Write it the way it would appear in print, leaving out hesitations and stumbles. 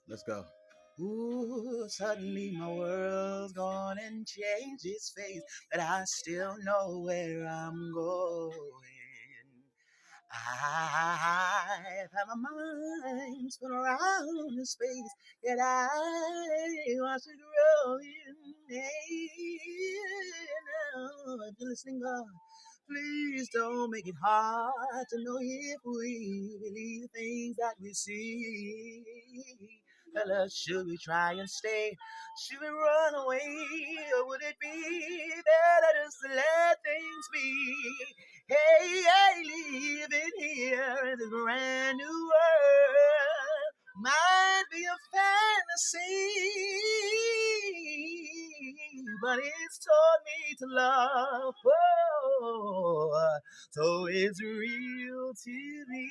Let's go. Ooh, suddenly my world's gone and changed its face, but I still know where I'm going. I've had my mind spin around in space, yet I watch it growing. Hey, now, if you're listening, God, please don't make it hard to know if we believe the things that we see. Tell us, should we try and stay? Should we run away? Or would it be better just to let things be? Hey, hey, living here in a brand new world might be a fantasy, but it's taught me to love. Oh, so it's real to me.